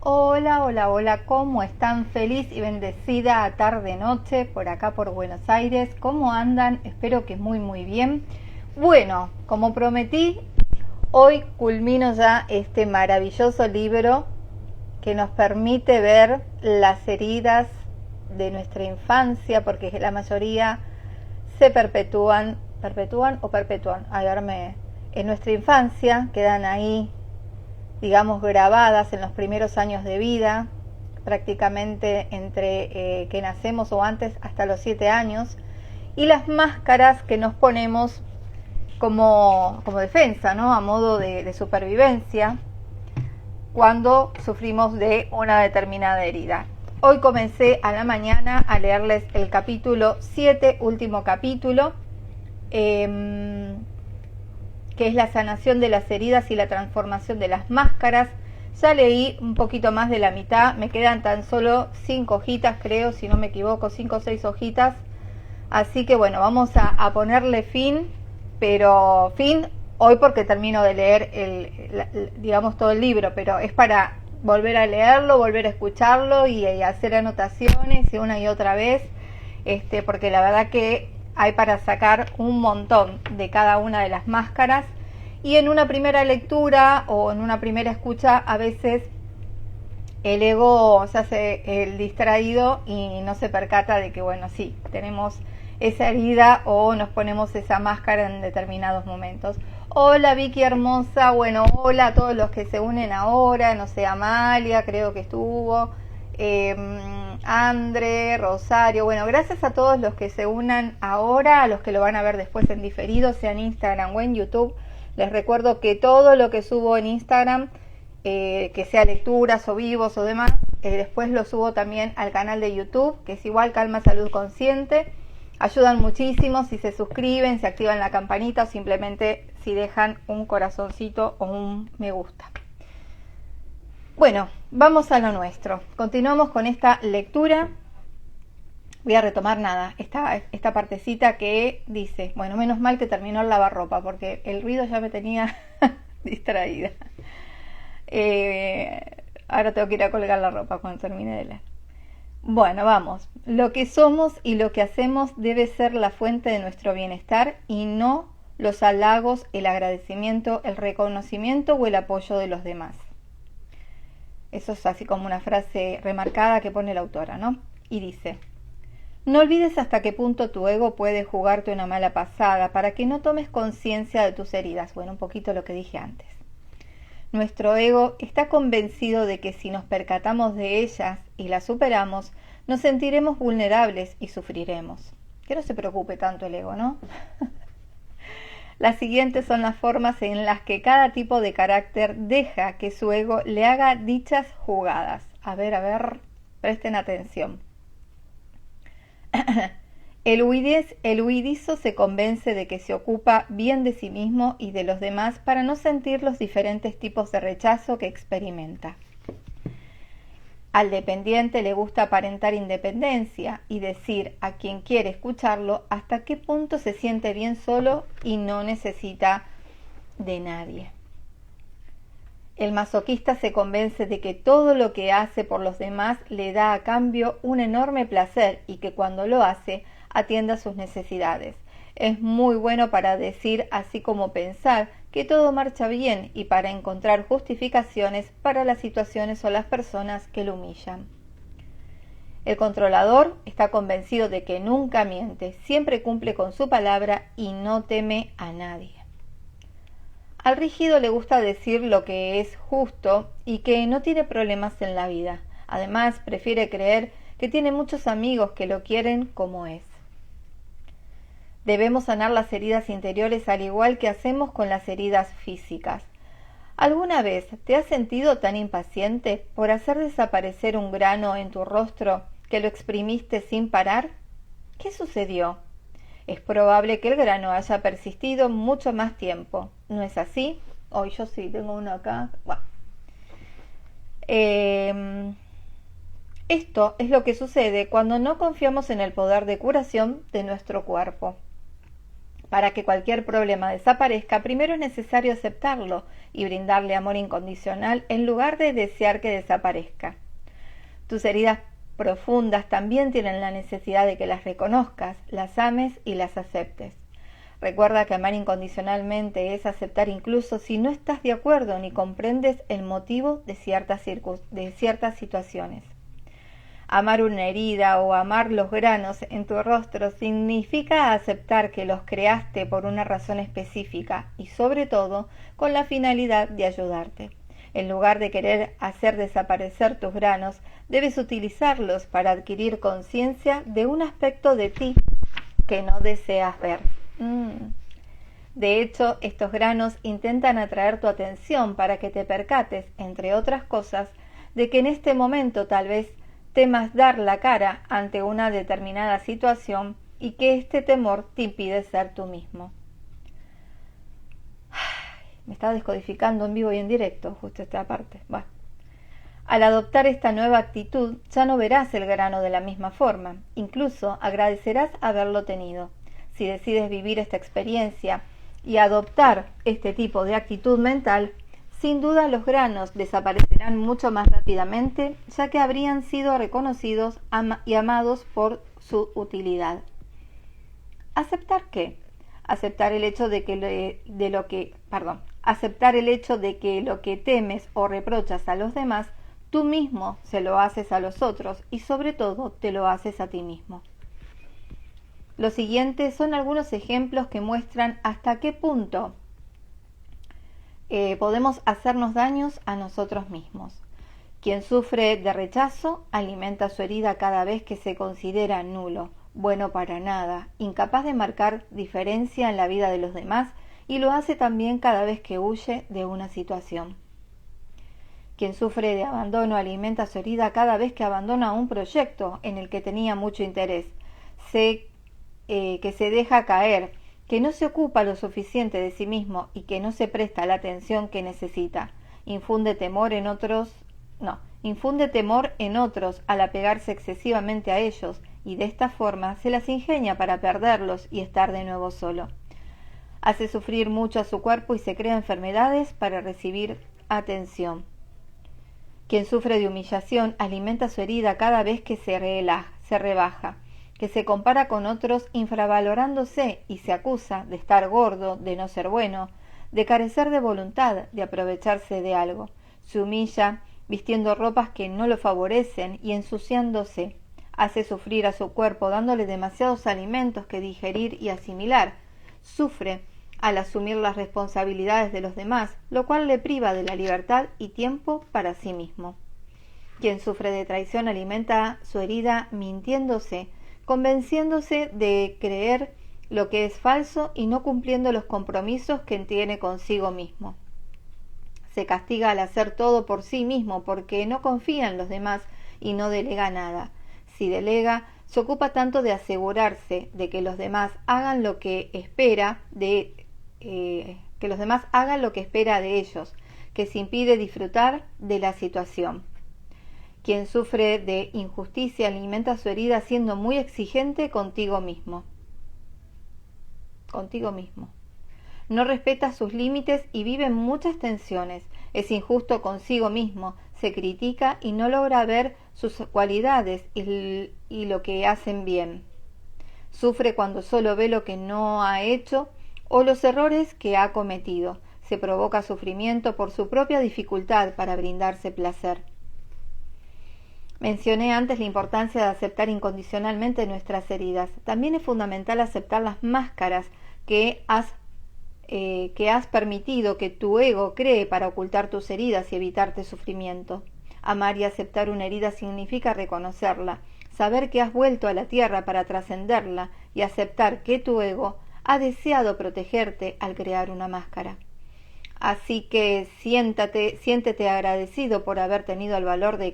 Hola, hola, hola, ¿cómo están? Feliz y bendecida tarde-noche por acá por Buenos Aires. ¿Cómo andan? Espero que muy bien. Bueno, como prometí, hoy culmino ya este maravilloso libro que nos permite ver las heridas de nuestra infancia, porque la mayoría se perpetúan, en nuestra infancia, quedan ahí, digamos, grabadas en los primeros años de vida, prácticamente entre que nacemos o antes hasta los 7 años, y las máscaras que nos ponemos como defensa, ¿no? A modo de supervivencia, cuando sufrimos de una determinada herida. Hoy comencé a la mañana a leerles el capítulo 7, último capítulo, que es la sanación de las heridas y la transformación de las máscaras. Ya leí un poquito más de la mitad, me quedan tan solo 5 hojitas, creo, si no me equivoco, 5 o 6 hojitas. Así que bueno, vamos a ponerle fin, pero fin hoy porque termino de leer digamos todo el libro, pero es para volver a leerlo, volver a escucharlo y hacer anotaciones y una y otra vez, porque la verdad que hay para sacar un montón de cada una de las máscaras, y en una primera lectura o en una primera escucha a veces el ego se hace el distraído y no se percata de que, bueno, sí, tenemos esa herida o nos ponemos esa máscara en determinados momentos. Hola Vicky hermosa, bueno, hola a todos los que se unen ahora, no sé, Amalia creo que estuvo, Andre, Rosario, bueno, gracias a todos los que se unan ahora, a los que lo van a ver después en diferido, sea en Instagram o en YouTube. Les recuerdo que todo lo que subo en Instagram, que sea lecturas o vivos o demás, después lo subo también al canal de YouTube, que es igual Calma Salud Consciente. Ayudan muchísimo si se suscriben, si activan la campanita o simplemente si dejan un corazoncito o un me gusta. Bueno, vamos a lo nuestro. Continuamos con esta lectura. Voy a retomar esta partecita que dice, bueno, menos mal que terminó el lavarropa porque el ruido ya me tenía distraída. Ahora tengo que ir a colgar la ropa cuando termine de leer. Bueno, vamos. Lo que somos y lo que hacemos debe ser la fuente de nuestro bienestar y no los halagos, el agradecimiento, el reconocimiento o el apoyo de los demás. Eso es así como una frase remarcada que pone la autora, ¿no? Y dice, no olvides hasta qué punto tu ego puede jugarte una mala pasada para que no tomes conciencia de tus heridas. Bueno, un poquito lo que dije antes. Nuestro ego está convencido de que si nos percatamos de ellas y las superamos, nos sentiremos vulnerables y sufriremos. Que no se preocupe tanto el ego, ¿no? Las siguientes son las formas en las que cada tipo de carácter deja que su ego le haga dichas jugadas. A ver, presten atención. El huidizo se convence de que se ocupa bien de sí mismo y de los demás para no sentir los diferentes tipos de rechazo que experimenta. Al dependiente le gusta aparentar independencia y decir a quien quiere escucharlo hasta qué punto se siente bien solo y no necesita de nadie. El masoquista se convence de que todo lo que hace por los demás le da a cambio un enorme placer y que cuando lo hace atienda sus necesidades. Es muy bueno para decir, así como pensar, que todo marcha bien y para encontrar justificaciones para las situaciones o las personas que lo humillan. El controlador está convencido de que nunca miente, siempre cumple con su palabra y no teme a nadie. Al rígido le gusta decir lo que es justo y que no tiene problemas en la vida. Además, prefiere creer que tiene muchos amigos que lo quieren como es. Debemos sanar las heridas interiores al igual que hacemos con las heridas físicas. ¿Alguna vez te has sentido tan impaciente por hacer desaparecer un grano en tu rostro que lo exprimiste sin parar? ¿Qué sucedió? Es probable que el grano haya persistido mucho más tiempo. ¿No es así? Hoy yo sí, tengo uno acá. Bueno. Esto es lo que sucede cuando no confiamos en el poder de curación de nuestro cuerpo. Para que cualquier problema desaparezca, primero es necesario aceptarlo y brindarle amor incondicional en lugar de desear que desaparezca. Tus heridas profundas también tienen la necesidad de que las reconozcas, las ames y las aceptes. Recuerda que amar incondicionalmente es aceptar incluso si no estás de acuerdo ni comprendes el motivo de ciertas situaciones. Amar una herida o amar los granos en tu rostro significa aceptar que los creaste por una razón específica y sobre todo con la finalidad de ayudarte. En lugar de querer hacer desaparecer tus granos, debes utilizarlos para adquirir conciencia de un aspecto de ti que no deseas ver. De hecho, estos granos intentan atraer tu atención para que te percates, entre otras cosas, de que en este momento tal vez temas dar la cara ante una determinada situación y que este temor te impide ser tú mismo. Me está descodificando en vivo y en directo justo esta parte. Bueno. Al adoptar esta nueva actitud, ya no verás el grano de la misma forma, incluso agradecerás haberlo tenido. Si decides vivir esta experiencia y adoptar este tipo de actitud mental, sin duda los granos desaparecerán mucho más rápidamente, ya que habrían sido reconocidos y amados por su utilidad. ¿Aceptar qué? Aceptar el hecho de que aceptar el hecho de que lo que temes o reprochas a los demás, tú mismo se lo haces a los otros y sobre todo te lo haces a ti mismo. Los siguientes son algunos ejemplos que muestran hasta qué punto podemos hacernos daños a nosotros mismos. Quien sufre de rechazo alimenta su herida cada vez que se considera nulo, bueno para nada, incapaz de marcar diferencia en la vida de los demás y lo hace también cada vez que huye de una situación. Quien sufre de abandono alimenta su herida cada vez que abandona un proyecto en el que tenía mucho interés, que se deja caer, que no se ocupa lo suficiente de sí mismo y que no se presta la atención que necesita. Infunde temor en otros al apegarse excesivamente a ellos y de esta forma se las ingenia para perderlos y estar de nuevo solo. Hace sufrir mucho a su cuerpo y se crea enfermedades para recibir atención. Quien sufre de humillación alimenta su herida cada vez que se rebaja, que se compara con otros infravalorándose y se acusa de estar gordo, de no ser bueno, de carecer de voluntad, de aprovecharse de algo. Se humilla vistiendo ropas que no lo favorecen y ensuciándose. Hace sufrir a su cuerpo dándole demasiados alimentos que digerir y asimilar. Sufre al asumir las responsabilidades de los demás, lo cual le priva de la libertad y tiempo para sí mismo. Quien sufre de traición alimenta su herida mintiéndose, convenciéndose de creer lo que es falso y no cumpliendo los compromisos que tiene consigo mismo. Se castiga al hacer todo por sí mismo porque no confía en los demás y no delega nada. Si delega, se ocupa tanto de asegurarse de que los demás hagan lo que espera de ellos, que se impide disfrutar de la situación. Quien sufre de injusticia alimenta su herida siendo muy exigente contigo mismo. No respeta sus límites y vive en muchas tensiones. Es injusto consigo mismo, se critica y no logra ver sus cualidades y lo que hacen bien. Sufre cuando solo ve lo que no ha hecho o los errores que ha cometido. Se provoca sufrimiento por su propia dificultad para brindarse placer. Mencioné antes la importancia de aceptar incondicionalmente nuestras heridas. También es fundamental aceptar las máscaras que has permitido que tu ego cree para ocultar tus heridas y evitarte sufrimiento. Amar y aceptar una herida significa reconocerla, saber que has vuelto a la tierra para trascenderla y aceptar que tu ego ha deseado protegerte al crear una máscara. Así que siéntete agradecido por haber tenido el valor de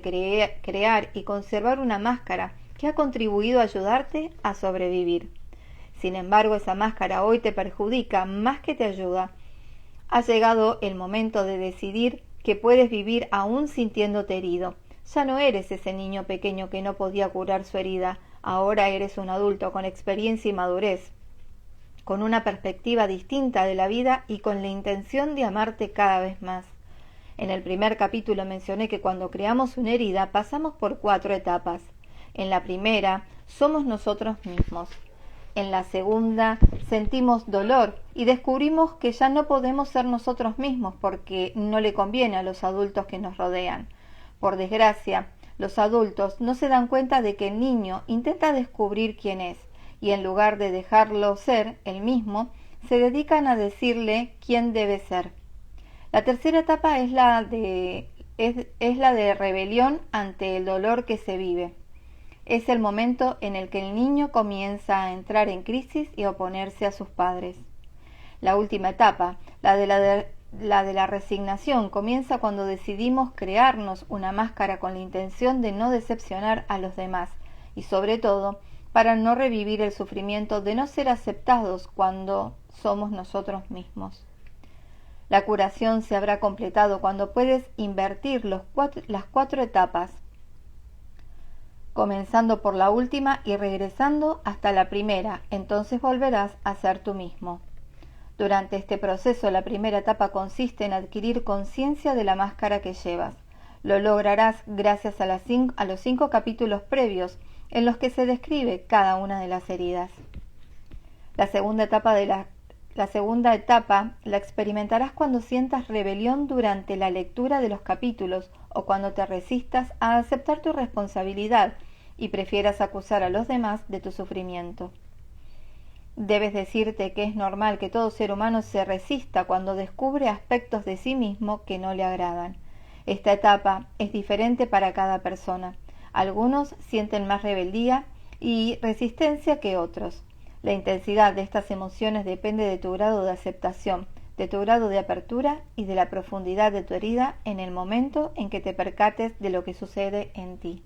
crear y conservar una máscara que ha contribuido a ayudarte a sobrevivir. Sin embargo, esa máscara hoy te perjudica más que te ayuda. Ha llegado el momento de decidir que puedes vivir aún sintiéndote herido. Ya no eres ese niño pequeño que no podía curar su herida. Ahora eres un adulto con experiencia y madurez. con una perspectiva distinta de la vida y con la intención de amarte cada vez más. En el primer capítulo mencioné que cuando creamos una herida pasamos por 4 etapas. En la primera, somos nosotros mismos. En la segunda, sentimos dolor y descubrimos que ya no podemos ser nosotros mismos porque no le conviene a los adultos que nos rodean. Por desgracia, los adultos no se dan cuenta de que el niño intenta descubrir quién es y en lugar de dejarlo ser él mismo, se dedican a decirle quién debe ser. La tercera etapa es la de rebelión ante el dolor que se vive. Es el momento en el que el niño comienza a entrar en crisis y oponerse a sus padres. La última etapa, la de la resignación, comienza cuando decidimos crearnos una máscara con la intención de no decepcionar a los demás y sobre todo para no revivir el sufrimiento de no ser aceptados cuando somos nosotros mismos. La curación se habrá completado cuando puedes invertir las 4 etapas, comenzando por la última y regresando hasta la primera, entonces volverás a ser tú mismo. Durante este proceso, la primera etapa consiste en adquirir conciencia de la máscara que llevas. Lo lograrás gracias a los 5 capítulos previos en los que se describe cada una de las heridas. La segunda etapa la experimentarás cuando sientas rebelión durante la lectura de los capítulos o cuando te resistas a aceptar tu responsabilidad y prefieras acusar a los demás de tu sufrimiento. Debes decirte que es normal que todo ser humano se resista cuando descubre aspectos de sí mismo que no le agradan. Esta etapa es diferente para cada persona. Algunos sienten más rebeldía y resistencia que otros. La intensidad de estas emociones depende de tu grado de aceptación, de tu grado de apertura y de la profundidad de tu herida en el momento en que te percates de lo que sucede en ti.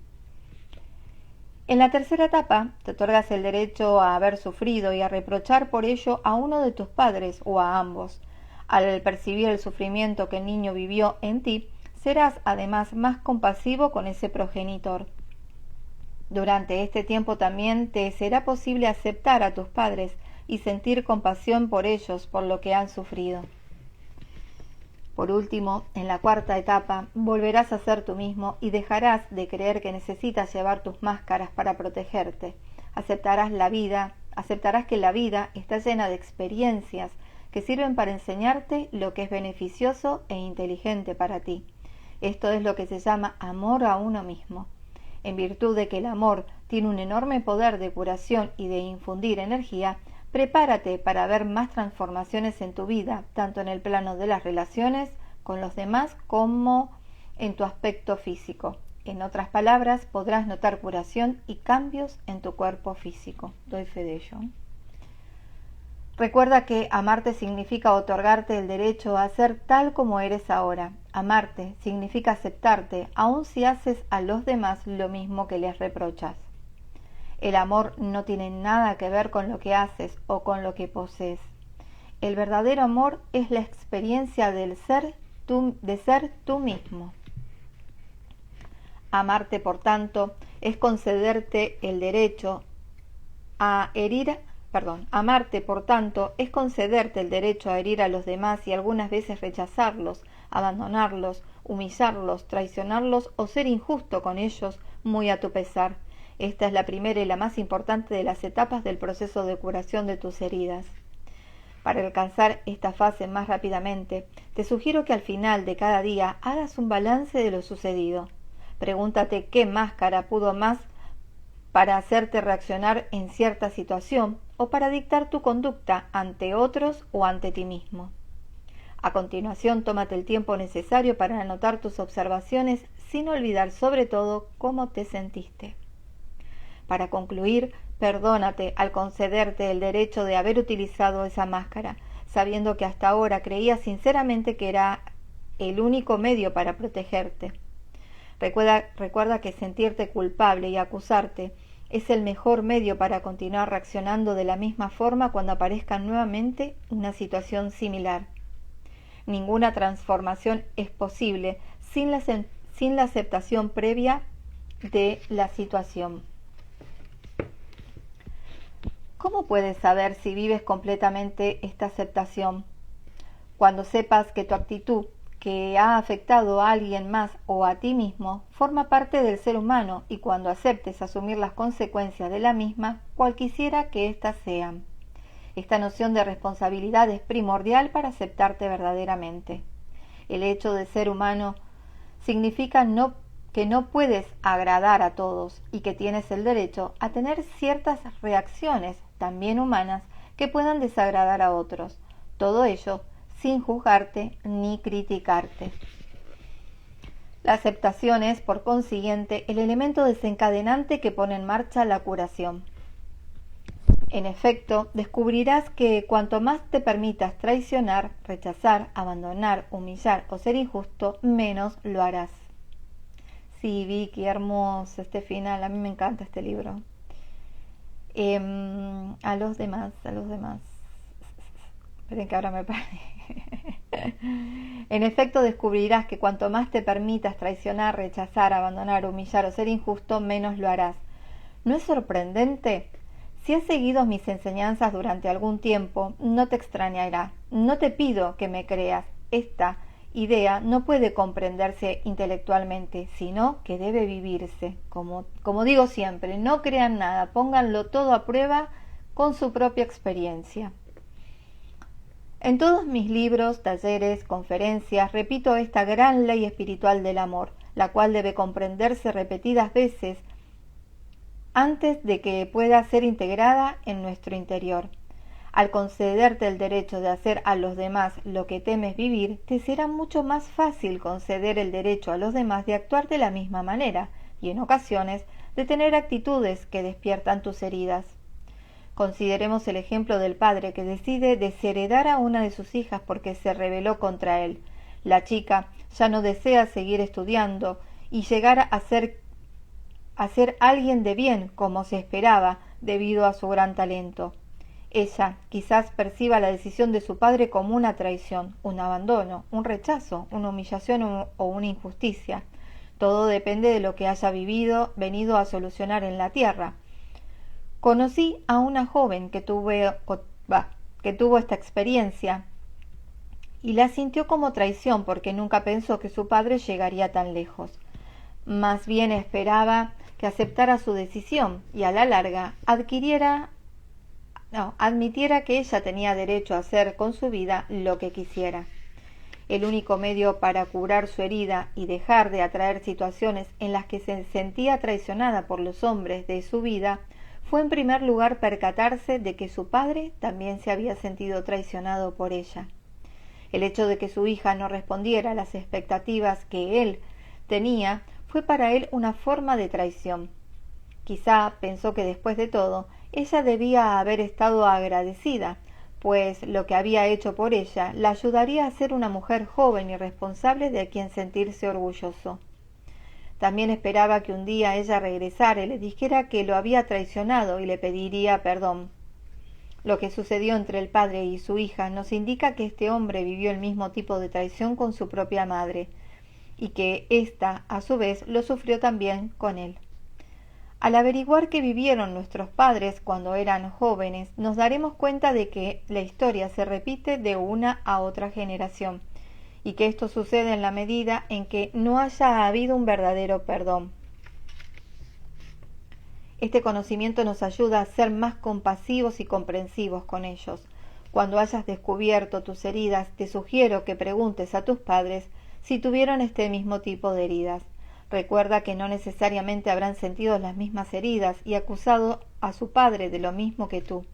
En la tercera etapa, te otorgas el derecho a haber sufrido y a reprochar por ello a uno de tus padres o a ambos. Al percibir el sufrimiento que el niño vivió en ti, serás además más compasivo con ese progenitor. Durante este tiempo también te será posible aceptar a tus padres y sentir compasión por ellos por lo que han sufrido. Por último, en la cuarta etapa, volverás a ser tú mismo y dejarás de creer que necesitas llevar tus máscaras para protegerte. Aceptarás que la vida está llena de experiencias que sirven para enseñarte lo que es beneficioso e inteligente para ti. Esto es lo que se llama amor a uno mismo. En virtud de que el amor tiene un enorme poder de curación y de infundir energía, prepárate para ver más transformaciones en tu vida, tanto en el plano de las relaciones con los demás como en tu aspecto físico. En otras palabras, podrás notar curación y cambios en tu cuerpo físico. Doy fe de ello. Recuerda que amarte significa otorgarte el derecho a ser tal como eres ahora. Amarte significa aceptarte, aun si haces a los demás lo mismo que les reprochas. El amor no tiene nada que ver con lo que haces o con lo que posees. El verdadero amor es la experiencia de ser tú mismo. Amarte, por tanto, es concederte el derecho a herir. Amarte, por tanto, es concederte el derecho a herir a los demás y algunas veces rechazarlos, abandonarlos, humillarlos, traicionarlos o ser injusto con ellos muy a tu pesar. Esta es la primera y la más importante de las etapas del proceso de curación de tus heridas. Para alcanzar esta fase más rápidamente, te sugiero que al final de cada día hagas un balance de lo sucedido. Pregúntate qué máscara pudo más para hacerte reaccionar en cierta situación o para dictar tu conducta ante otros o ante ti mismo. A continuación, tómate el tiempo necesario para anotar tus observaciones sin olvidar sobre todo cómo te sentiste. Para concluir, perdónate al concederte el derecho de haber utilizado esa máscara, sabiendo que hasta ahora creías sinceramente que era el único medio para protegerte. Recuerda que sentirte culpable y acusarte es el mejor medio para continuar reaccionando de la misma forma cuando aparezca nuevamente una situación similar. Ninguna transformación es posible sin la aceptación previa de la situación. ¿Cómo puedes saber si vives completamente esta aceptación? Cuando sepas que tu actitud, que ha afectado a alguien más o a ti mismo, forma parte del ser humano, y cuando aceptes asumir las consecuencias de la misma, cualquiera que éstas sean. Esta noción de responsabilidad es primordial para aceptarte verdaderamente. El hecho de ser humano significa que no puedes agradar a todos y que tienes el derecho a tener ciertas reacciones, también humanas, que puedan desagradar a otros. Todo ello sin juzgarte ni criticarte. La aceptación es, por consiguiente, el elemento desencadenante que pone en marcha la curación. En efecto, descubrirás que cuanto más te permitas traicionar, rechazar, abandonar, humillar o ser injusto, menos lo harás. Sí, Vicky, hermoso este final, a mí me encanta este libro. A los demás. Esperen que ahora me pare. En efecto, descubrirás que cuanto más te permitas traicionar, rechazar, abandonar, humillar o ser injusto, menos lo harás. ¿No es sorprendente? Si has seguido mis enseñanzas durante algún tiempo, no te extrañará. No te pido que me creas. Esta idea no puede comprenderse intelectualmente, sino que debe vivirse. Como digo siempre, no crean nada, pónganlo todo a prueba con su propia experiencia. En todos mis libros, talleres, conferencias, repito esta gran ley espiritual del amor, la cual debe comprenderse repetidas veces antes de que pueda ser integrada en nuestro interior. Al concederte el derecho de hacer a los demás lo que temes vivir, te será mucho más fácil conceder el derecho a los demás de actuar de la misma manera y, en ocasiones, de tener actitudes que despiertan tus heridas. Consideremos el ejemplo del padre que decide desheredar a una de sus hijas porque se rebeló contra él. La chica ya no desea seguir estudiando y llegar a ser alguien de bien, como se esperaba, debido a su gran talento. Ella quizás perciba la decisión de su padre como una traición, un abandono, un rechazo, una humillación o una injusticia. Todo depende de lo que haya venido a solucionar en la tierra. Conocí a una joven que tuvo esta experiencia y la sintió como traición porque nunca pensó que su padre llegaría tan lejos. Más bien esperaba que aceptara su decisión y a la larga admitiera que ella tenía derecho a hacer con su vida lo que quisiera. El único medio para curar su herida y dejar de atraer situaciones en las que se sentía traicionada por los hombres de su vida fue en primer lugar percatarse de que su padre también se había sentido traicionado por ella. El hecho de que su hija no respondiera a las expectativas que él tenía fue para él una forma de traición. Quizá pensó que después de todo ella debía haber estado agradecida, pues lo que había hecho por ella la ayudaría a ser una mujer joven y responsable de quien sentirse orgulloso. También esperaba que un día ella regresara y le dijera que lo había traicionado y le pediría perdón. Lo que sucedió entre el padre y su hija nos indica que este hombre vivió el mismo tipo de traición con su propia madre, y que ésta, a su vez, lo sufrió también con él. Al averiguar qué vivieron nuestros padres cuando eran jóvenes, nos daremos cuenta de que la historia se repite de una a otra generación, y que esto sucede en la medida en que no haya habido un verdadero perdón. Este conocimiento nos ayuda a ser más compasivos y comprensivos con ellos. Cuando hayas descubierto tus heridas, te sugiero que preguntes a tus padres si tuvieron este mismo tipo de heridas. Recuerda que no necesariamente habrán sentido las mismas heridas y acusado a su padre de lo mismo que tú.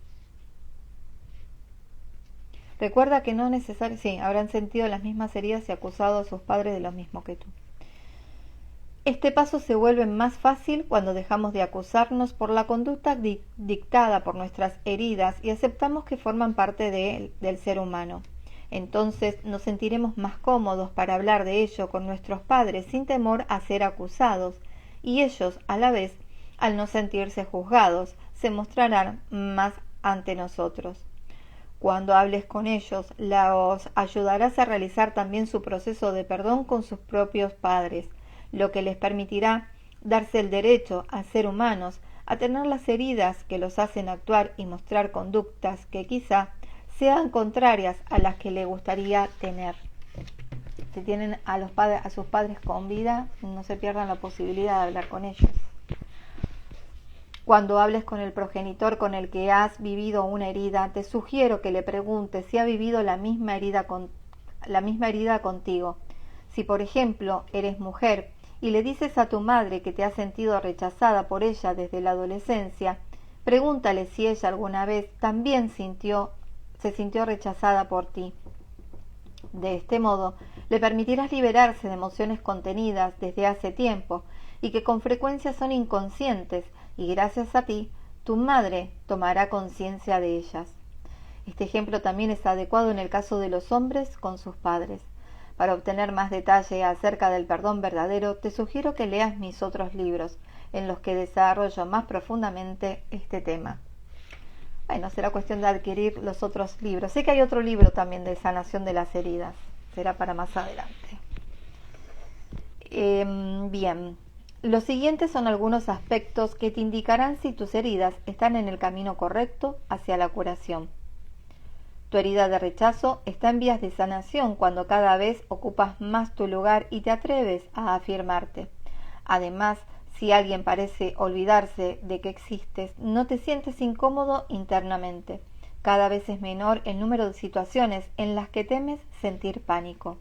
Recuerda que no necesariamente, habrán sentido las mismas heridas y acusado a sus padres de lo mismo que tú. Este paso se vuelve más fácil cuando dejamos de acusarnos por la conducta dictada por nuestras heridas y aceptamos que forman parte del ser humano. Entonces nos sentiremos más cómodos para hablar de ello con nuestros padres sin temor a ser acusados, y ellos, a la vez, al no sentirse juzgados, se mostrarán más ante nosotros. Cuando hables con ellos, los ayudarás a realizar también su proceso de perdón con sus propios padres, lo que les permitirá darse el derecho a ser humanos, a tener las heridas que los hacen actuar y mostrar conductas que quizá sean contrarias a las que le gustaría tener. Si tienen a sus padres con vida, no se pierdan la posibilidad de hablar con ellos. Cuando hables con el progenitor con el que has vivido una herida, te sugiero que le preguntes si ha vivido la misma herida contigo. Si, por ejemplo, eres mujer y le dices a tu madre que te has sentido rechazada por ella desde la adolescencia, pregúntale si ella alguna vez también se sintió rechazada por ti. De este modo, le permitirás liberarse de emociones contenidas desde hace tiempo y que con frecuencia son inconscientes, y gracias a ti, tu madre tomará conciencia de ellas. Este ejemplo también es adecuado en el caso de los hombres con sus padres. Para obtener más detalle acerca del perdón verdadero, te sugiero que leas mis otros libros, en los que desarrollo más profundamente este tema. Bueno, será cuestión de adquirir los otros libros. Sé que hay otro libro también de sanación de las heridas. Será para más adelante. Bien. Los siguientes son algunos aspectos que te indicarán si tus heridas están en el camino correcto hacia la curación. Tu herida de rechazo está en vías de sanación cuando cada vez ocupas más tu lugar y te atreves a afirmarte. Además, si alguien parece olvidarse de que existes, no te sientes incómodo internamente. Cada vez es menor el número de situaciones en las que temes sentir pánico.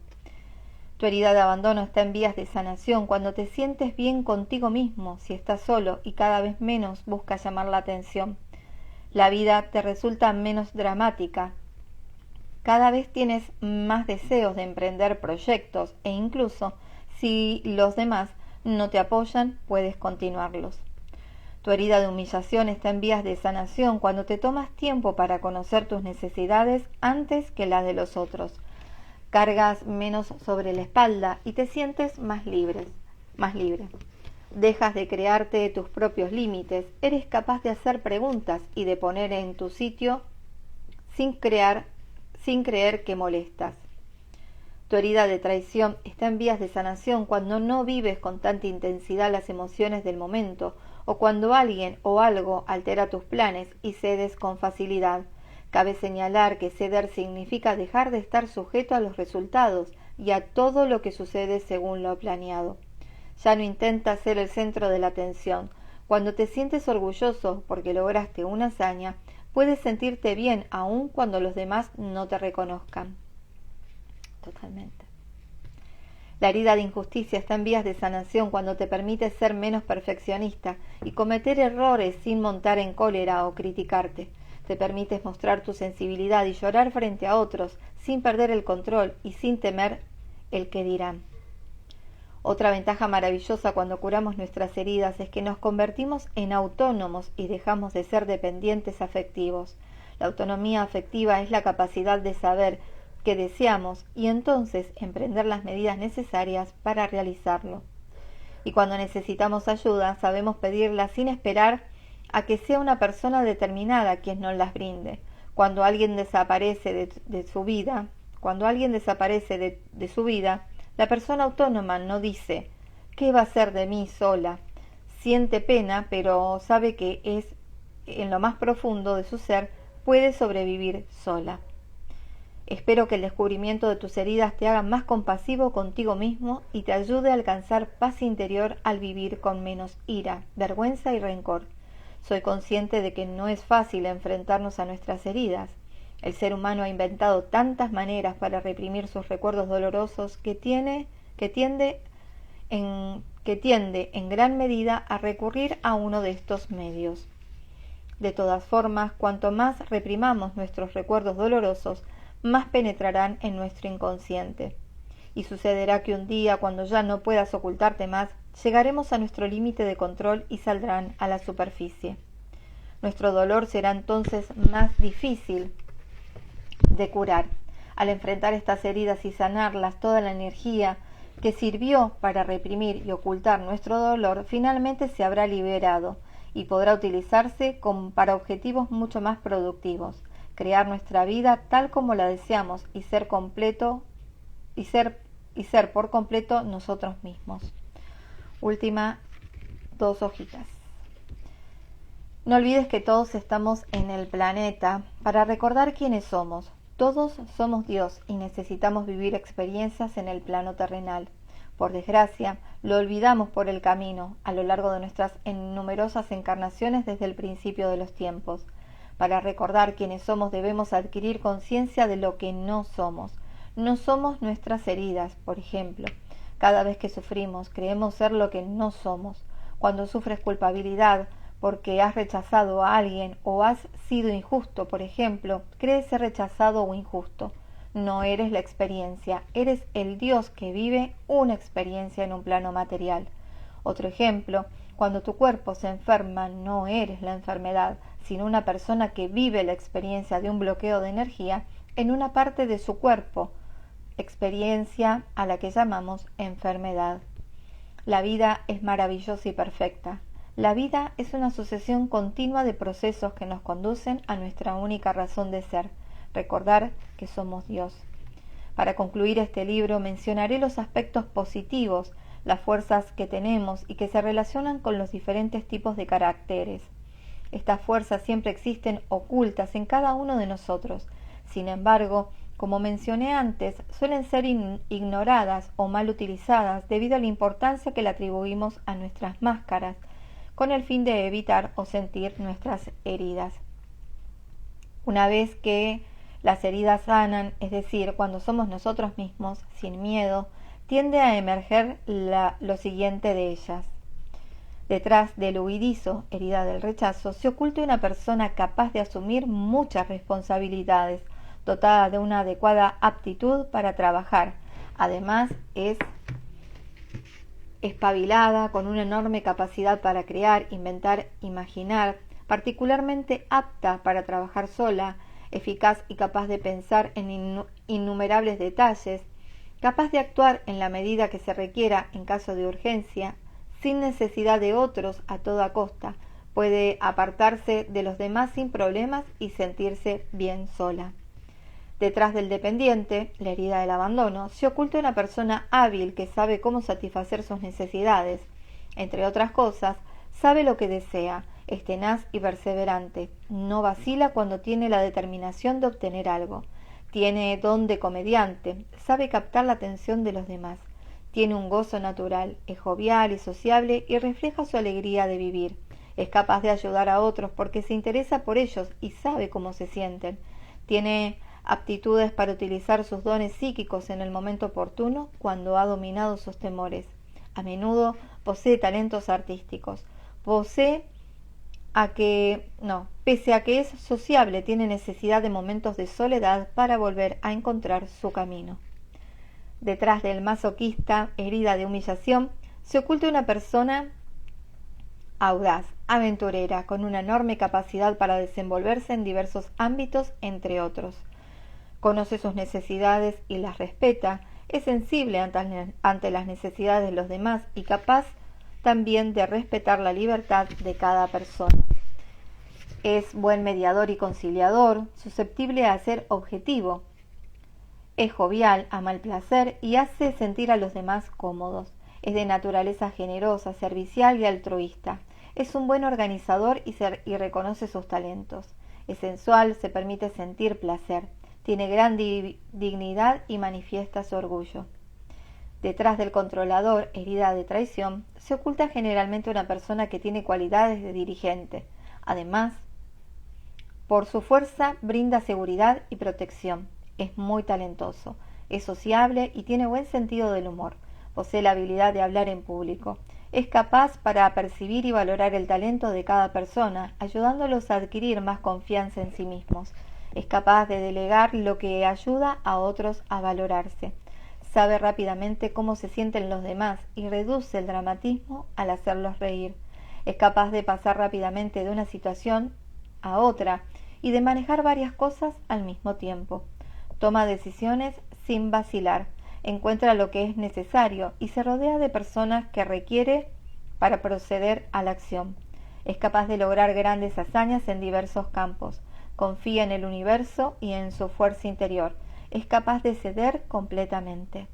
Tu herida de abandono está en vías de sanación cuando te sientes bien contigo mismo, si estás solo y cada vez menos buscas llamar la atención. La vida te resulta menos dramática. Cada vez tienes más deseos de emprender proyectos e incluso si los demás no te apoyan, puedes continuarlos. Tu herida de humillación está en vías de sanación cuando te tomas tiempo para conocer tus necesidades antes que las de los otros. Cargas menos sobre la espalda y te sientes más libre. Dejas de crearte tus propios límites, eres capaz de hacer preguntas y de poner en tu sitio sin creer que molestas. Tu herida de traición está en vías de sanación cuando no vives con tanta intensidad las emociones del momento o cuando alguien o algo altera tus planes y cedes con facilidad. Cabe señalar que ceder significa dejar de estar sujeto a los resultados y a todo lo que sucede según lo planeado. Ya no intentas ser el centro de la atención. Cuando te sientes orgulloso porque lograste una hazaña, puedes sentirte bien aun cuando los demás no te reconozcan. Totalmente. La herida de injusticia está en vías de sanación cuando te permites ser menos perfeccionista y cometer errores sin montar en cólera o criticarte. Te permites mostrar tu sensibilidad y llorar frente a otros sin perder el control y sin temer el que dirán. Otra ventaja maravillosa cuando curamos nuestras heridas es que nos convertimos en autónomos y dejamos de ser dependientes afectivos. La autonomía afectiva es la capacidad de saber qué deseamos y entonces emprender las medidas necesarias para realizarlo. Y cuando necesitamos ayuda, sabemos pedirla sin esperar a que sea una persona determinada quien nos las brinde. Cuando alguien desaparece de su vida, la persona autónoma no dice ¿qué va a ser de mí sola? Siente pena, pero sabe que en lo más profundo de su ser puede sobrevivir sola. Espero que el descubrimiento de tus heridas te haga más compasivo contigo mismo y te ayude a alcanzar paz interior al vivir con menos ira, vergüenza y rencor. Soy consciente de que no es fácil enfrentarnos a nuestras heridas. El ser humano ha inventado tantas maneras para reprimir sus recuerdos dolorosos que tiende en gran medida a recurrir a uno de estos medios. De todas formas, cuanto más reprimamos nuestros recuerdos dolorosos, más penetrarán en nuestro inconsciente. Y sucederá que un día, cuando ya no puedas ocultarte más, llegaremos a nuestro límite de control y saldrán a la superficie. Nuestro dolor será entonces más difícil de curar. Al enfrentar estas heridas y sanarlas, toda la energía que sirvió para reprimir y ocultar nuestro dolor finalmente se habrá liberado y podrá utilizarse para objetivos mucho más productivos, crear nuestra vida tal como la deseamos y ser por completo nosotros mismos. Última 2 hojitas. No olvides que todos estamos en el planeta para recordar quiénes somos. Todos somos Dios y necesitamos vivir experiencias en el plano terrenal. Por desgracia, lo olvidamos por el camino, a lo largo de nuestras numerosas encarnaciones desde el principio de los tiempos. Para recordar quiénes somos debemos adquirir conciencia de lo que no somos. No somos nuestras heridas, por ejemplo. Cada vez que sufrimos, creemos ser lo que no somos. Cuando sufres culpabilidad porque has rechazado a alguien o has sido injusto, por ejemplo, crees ser rechazado o injusto. No eres la experiencia, eres el Dios que vive una experiencia en un plano material. Otro ejemplo, cuando tu cuerpo se enferma, no eres la enfermedad, sino una persona que vive la experiencia de un bloqueo de energía en una parte de su cuerpo, experiencia a la que llamamos enfermedad. La vida es maravillosa y perfecta. La vida es una sucesión continua de procesos que nos conducen a nuestra única razón de ser, recordar que somos Dios. Para concluir este libro mencionaré los aspectos positivos, las fuerzas que tenemos y que se relacionan con los diferentes tipos de caracteres. Estas fuerzas siempre existen ocultas en cada uno de nosotros. Sin embargo, como mencioné antes, suelen ser ignoradas o mal utilizadas debido a la importancia que le atribuimos a nuestras máscaras, con el fin de evitar o sentir nuestras heridas. Una vez que las heridas sanan, es decir, cuando somos nosotros mismos, sin miedo, tiende a emerger lo siguiente de ellas. Detrás del huidizo, herida del rechazo, se oculta una persona capaz de asumir muchas responsabilidades, dotada de una adecuada aptitud para trabajar. Además, es espabilada, con una enorme capacidad para crear, inventar, imaginar, particularmente apta para trabajar sola, eficaz y capaz de pensar en innumerables detalles, capaz de actuar en la medida que se requiera en caso de urgencia, sin necesidad de otros a toda costa, puede apartarse de los demás sin problemas y sentirse bien sola. Detrás del dependiente, la herida del abandono, se oculta una persona hábil que sabe cómo satisfacer sus necesidades. Entre otras cosas, sabe lo que desea, es tenaz y perseverante, no vacila cuando tiene la determinación de obtener algo. Tiene don de comediante, sabe captar la atención de los demás. Tiene un gozo natural, es jovial y sociable y refleja su alegría de vivir. Es capaz de ayudar a otros porque se interesa por ellos y sabe cómo se sienten. Tiene aptitudes para utilizar sus dones psíquicos en el momento oportuno cuando ha dominado sus temores. A menudo posee talentos artísticos. Pese a que es sociable, tiene necesidad de momentos de soledad para volver a encontrar su camino. Detrás del masoquista, herida de humillación, se oculta una persona audaz, aventurera, con una enorme capacidad para desenvolverse en diversos ámbitos, entre otros. Conoce sus necesidades y las respeta, es sensible ante las necesidades de los demás y capaz también de respetar la libertad de cada persona. Es buen mediador y conciliador, susceptible a ser objetivo. Es jovial, ama el placer y hace sentir a los demás cómodos. Es de naturaleza generosa, servicial y altruista. Es un buen organizador y reconoce sus talentos. Es sensual, se permite sentir placer. Tiene gran dignidad y manifiesta su orgullo. Detrás del controlador, herida de traición, se oculta generalmente una persona que tiene cualidades de dirigente. Además, por su fuerza brinda seguridad y protección. Es muy talentoso, es sociable y tiene buen sentido del humor. Posee la habilidad de hablar en público. Es capaz para percibir y valorar el talento de cada persona, ayudándolos a adquirir más confianza en sí mismos. Es capaz de delegar lo que ayuda a otros a valorarse. Sabe rápidamente cómo se sienten los demás y reduce el dramatismo al hacerlos reír. Es capaz de pasar rápidamente de una situación a otra y de manejar varias cosas al mismo tiempo. Toma decisiones sin vacilar, encuentra lo que es necesario y se rodea de personas que requiere para proceder a la acción. Es capaz de lograr grandes hazañas en diversos campos. Confía en el universo y en su fuerza interior. Es capaz de ceder completamente.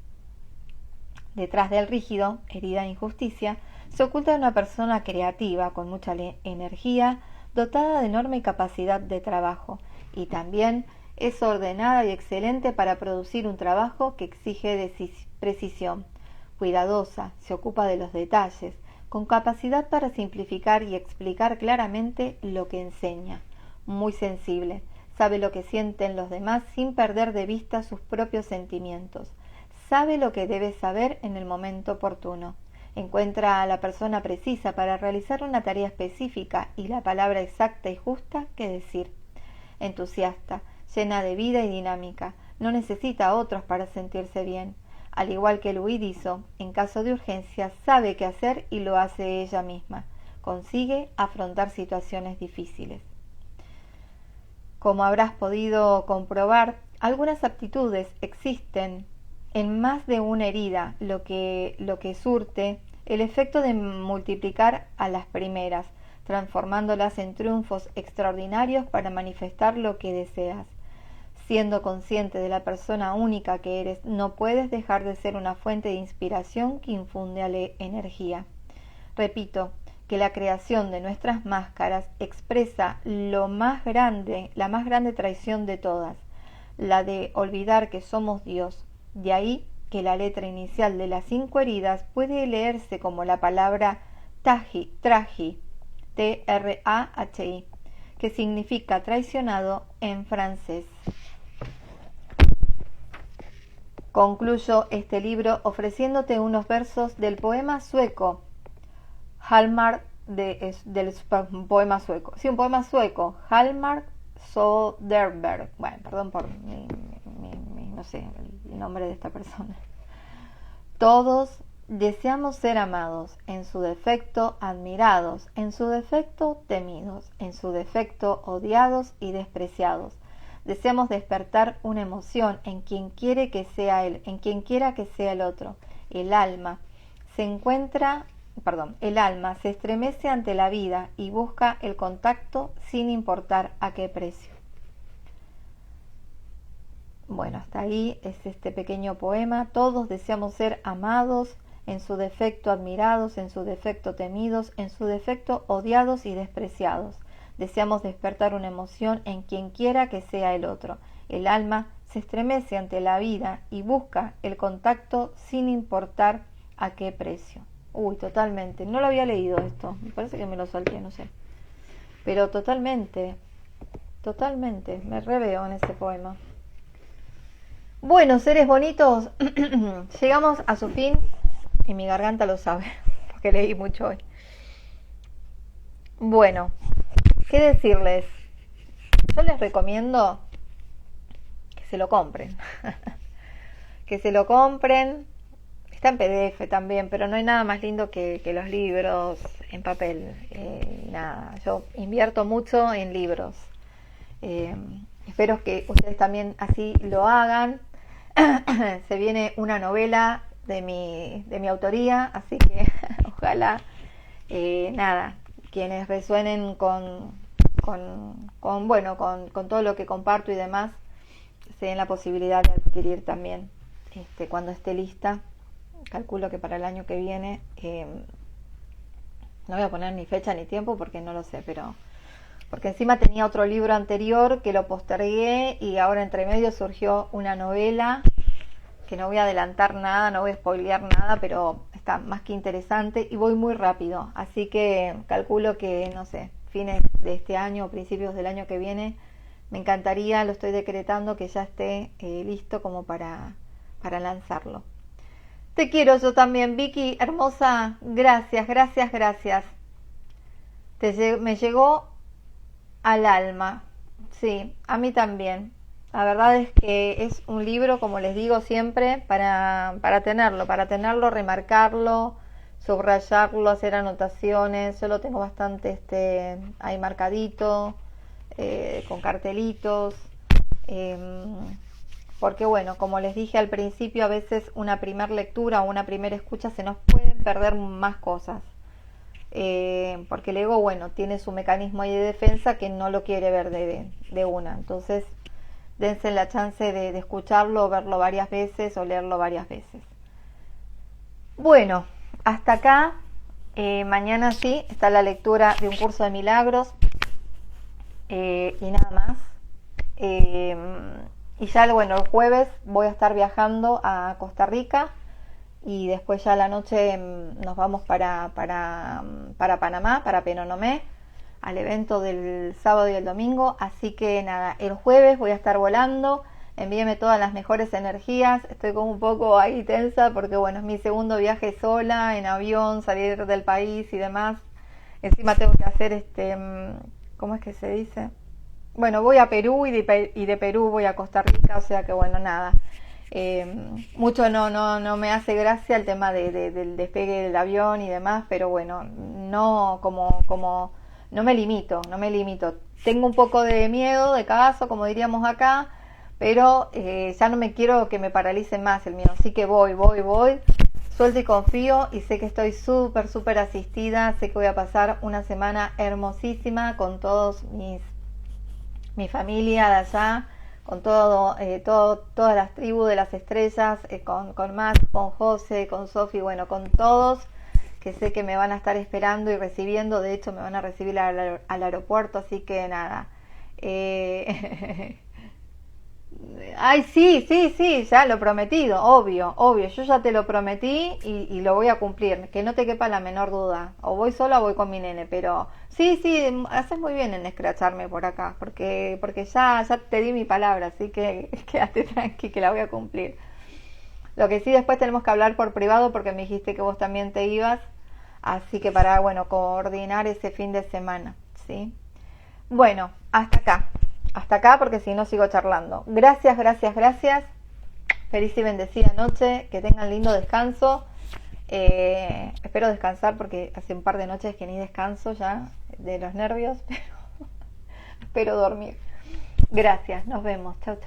Detrás del rígido, herida e injusticia, se oculta una persona creativa, con mucha energía, dotada de enorme capacidad de trabajo, y también es ordenada y excelente para producir un trabajo que exige precisión. Cuidadosa, se ocupa de los detalles, con capacidad para simplificar y explicar claramente lo que enseña. Muy sensible, sabe lo que sienten los demás sin perder de vista sus propios sentimientos. Sabe lo que debe saber en el momento oportuno. Encuentra a la persona precisa para realizar una tarea específica y la palabra exacta y justa que decir. Entusiasta, llena de vida y dinámica, no necesita a otros para sentirse bien. Al igual que Louise hizo, en caso de urgencia sabe qué hacer y lo hace ella misma. Consigue afrontar situaciones difíciles. Como habrás podido comprobar, algunas aptitudes existen en más de una herida, lo que surte el efecto de multiplicar a las primeras, transformándolas en triunfos extraordinarios para manifestar lo que deseas. Siendo consciente de la persona única que eres, no puedes dejar de ser una fuente de inspiración que infunde energía. Repito, que la creación de nuestras máscaras expresa la más grande traición de todas, la de olvidar que somos Dios. De ahí que la letra inicial de las 5 heridas puede leerse como la palabra trahi, T-R-A-H-I, que significa traicionado en francés. Concluyo este libro ofreciéndote unos versos del poema sueco Hjalmar del poema sueco. Sí, un poema sueco, Hjalmar Söderberg. Bueno, perdón por no sé, el nombre de esta persona. Todos deseamos ser amados, en su defecto admirados, en su defecto temidos, en su defecto odiados y despreciados. Deseamos despertar una emoción en quien quiere que sea él, en quien quiera que sea el otro. El alma se estremece ante la vida y busca el contacto sin importar a qué precio. Bueno, hasta ahí es este pequeño poema. Todos deseamos ser amados, en su defecto admirados, en su defecto temidos, en su defecto odiados y despreciados. Deseamos despertar una emoción en quien quiera que sea el otro. El alma se estremece ante la vida y busca el contacto sin importar a qué precio. Uy, totalmente. No lo había leído esto. Me parece que me lo salté, no sé. Pero totalmente. Me reveo en ese poema. Bueno, seres bonitos, llegamos a su fin y mi garganta lo sabe, porque leí mucho hoy. Bueno, ¿qué decirles? Yo les recomiendo que se lo compren. Que se lo compren. Está en PDF también, pero no hay nada más lindo que los libros en papel. Nada, yo invierto mucho en libros. Espero que ustedes también así lo hagan. Se viene una novela de mi autoría, así que ojalá, quienes resuenen con todo lo que comparto y demás, se den la posibilidad de adquirir también cuando esté lista. Calculo que para el año que viene, no voy a poner ni fecha ni tiempo porque no lo sé, pero porque encima tenía otro libro anterior que lo postergué y ahora entre medio surgió una novela que no voy a adelantar nada, no voy a spoilear nada, pero está más que interesante y voy muy rápido, así que calculo que, no sé, fines de este año o principios del año que viene, me encantaría, lo estoy decretando, que ya esté listo como para lanzarlo. Te quiero yo también, Vicky, hermosa, gracias. Me llegó al alma, sí, a mí también. La verdad es que es un libro, como les digo siempre, para tenerlo, remarcarlo, subrayarlo, hacer anotaciones. Yo lo tengo bastante ahí marcadito, con cartelitos, porque bueno, como les dije al principio, a veces una primera lectura o una primera escucha se nos pueden perder más cosas. Porque el ego, bueno, tiene su mecanismo ahí de defensa que no lo quiere ver de una. Entonces, dense la chance de escucharlo, verlo varias veces o leerlo varias veces. Bueno, hasta acá. Mañana sí está la lectura de un curso de milagros. y nada más. Eh, y ya, bueno, el jueves voy a estar viajando a Costa Rica y después ya a la noche nos vamos para Panamá, para Penonomé, al evento del sábado y el domingo. Así que nada, el jueves voy a estar volando. Envíeme todas las mejores energías. Estoy como un poco ahí tensa porque bueno, es mi segundo viaje sola, en avión, salir del país y demás. Encima tengo que hacer ¿cómo es que se dice? Bueno, voy a Perú y de Perú voy a Costa Rica, o sea que bueno, nada. Mucho no me hace gracia el tema del despegue del avión y demás, pero bueno, no no me limito. Tengo un poco de miedo, de cagazo, como diríamos acá, pero ya no me quiero que me paralice más el miedo, así que voy, suelto y confío y sé que estoy súper asistida, sé que voy a pasar una semana hermosísima con todos mi familia de allá, con todas las tribus de las estrellas, con Max, con José, con Sofi, bueno, con todos, que sé que me van a estar esperando y recibiendo. De hecho me van a recibir al aeropuerto, así que nada. Ay, sí, ya lo prometido, obvio, yo ya te lo prometí y lo voy a cumplir, que no te quepa la menor duda, o voy sola o voy con mi nene, pero sí, haces muy bien en escracharme por acá, porque ya te di mi palabra, así que quédate tranqui que la voy a cumplir. Lo que sí, después tenemos que hablar por privado porque me dijiste que vos también te ibas, así que para, bueno, coordinar ese fin de semana, ¿sí? Bueno, hasta acá porque si no sigo charlando. Gracias. Feliz y bendecida noche, que tengan lindo descanso. Espero descansar porque hace un par de noches que ni descanso ya de los nervios, pero espero dormir. Gracias, nos vemos, chau.